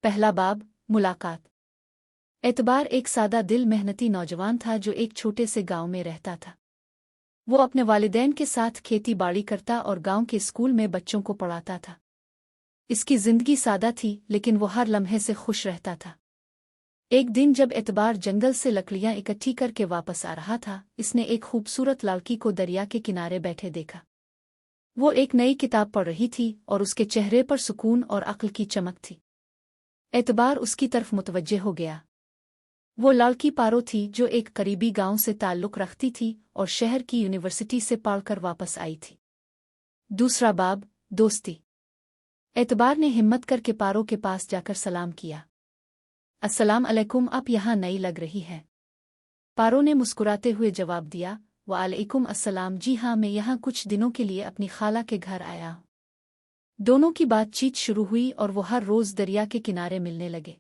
पहला बाब मुलाकात। एतबार एक सादा दिल मेहनती नौजवान था जो एक छोटे से गांव में रहता था। वो अपने वालिदैन के साथ खेती बाड़ी करता और गांव के स्कूल में बच्चों को पढ़ाता था। इसकी जिंदगी सादा थी लेकिन वो हर लम्हे से खुश रहता था। एक दिन जब एतबार जंगल से लकड़ियां इकट्ठी करके वापस आ रहा था, इसने एक खूबसूरत लड़की को दरिया के किनारे बैठे देखा। वो एक नई किताब पढ़ रही थी और उसके चेहरे पर सुकून और अक्ल की चमक थी। एतबार उसकी तरफ मुतवज्जे हो गया। वो लड़की पारो थी जो एक करीबी गांव से ताल्लुक़ रखती थी और शहर की यूनिवर्सिटी से पढ़कर वापस आई थी। दूसरा बाब दोस्ती। एतबार ने हिम्मत करके पारो के पास जाकर सलाम किया। अस्सलाम अलैकुम, आप यहाँ नई लग रही हैं। पारो ने मुस्कुराते हुए जवाब दिया, वालेकुम अस्सलाम, जी हाँ, मैं यहाँ कुछ दिनों के लिए अपनी खाला के घर आया हूँ। दोनों की बातचीत शुरू हुई और वो हर रोज़ दरिया के किनारे मिलने लगे।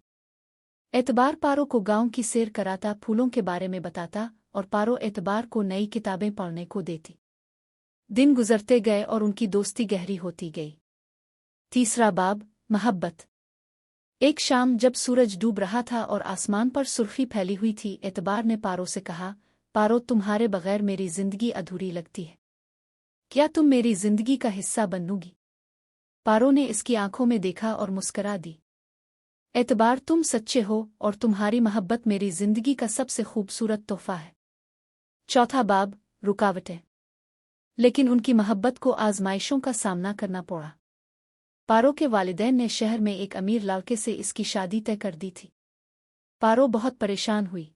एतबार पारो को गांव की सैर कराता, फूलों के बारे में बताता और पारो एतबार को नई किताबें पढ़ने को देती। दिन गुजरते गए और उनकी दोस्ती गहरी होती गई। तीसरा बाब मोहब्बत। एक शाम जब सूरज डूब रहा था और आसमान पर सुर्खी फैली हुई थी, एतबार ने पारो से कहा, पारो, तुम्हारे बगैर मेरी जिंदगी अधूरी लगती है। क्या तुम मेरी जिंदगी का हिस्सा बनोगी? पारो ने इसकी आंखों में देखा और मुस्करा दी। एतबार, तुम सच्चे हो और तुम्हारी मोहब्बत मेरी जिंदगी का सबसे खूबसूरत तोहफा है। चौथा बाब रुकावटें। लेकिन उनकी मोहब्बत को आजमाइशों का सामना करना पड़ा। पारो के वालिदैन ने शहर में एक अमीर लड़के से इसकी शादी तय कर दी थी। पारो बहुत परेशान हुई।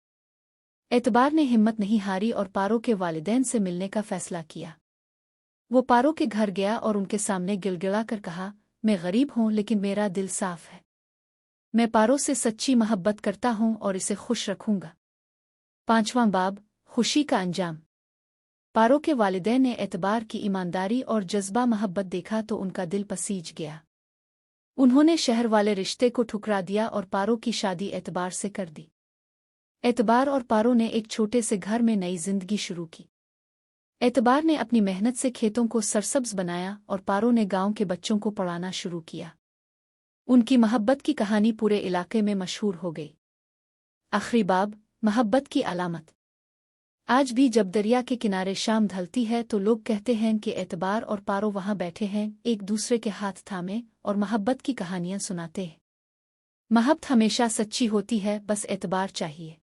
एतबार ने हिम्मत नहीं हारी और पारो के वालिदैन से मिलने का फैसला किया। वो पारो के घर गया और उनके सामने गिड़गिड़ा कर कहा, मैं गरीब हूँ लेकिन मेरा दिल साफ है। मैं पारो से सच्ची मोहब्बत करता हूँ और इसे खुश रखूंगा। पांचवां बाब खुशी का अंजाम। पारो के वालिदैन ने एतबार की ईमानदारी और जज्बा मोहब्बत देखा तो उनका दिल पसीज गया। उन्होंने शहर वाले रिश्ते को ठुकरा दिया और पारो की शादी एतबार से कर दी। एतबार और पारो ने एक छोटे से घर में नई जिंदगी शुरू की। एतबार ने अपनी मेहनत से खेतों को सरसब्ज बनाया और पारो ने गांव के बच्चों को पढ़ाना शुरू किया। उनकी मोहब्बत की कहानी पूरे इलाके में मशहूर हो गई। आखिरी बाब मोहब्बत की अलामत। आज भी जब दरिया के किनारे शाम ढलती है तो लोग कहते हैं कि एतबार और पारो वहां बैठे हैं, एक दूसरे के हाथ थामे और मोहब्बत की कहानियां सुनाते हैं। मोहब्बत हमेशा सच्ची होती है, बस एतबार चाहिए।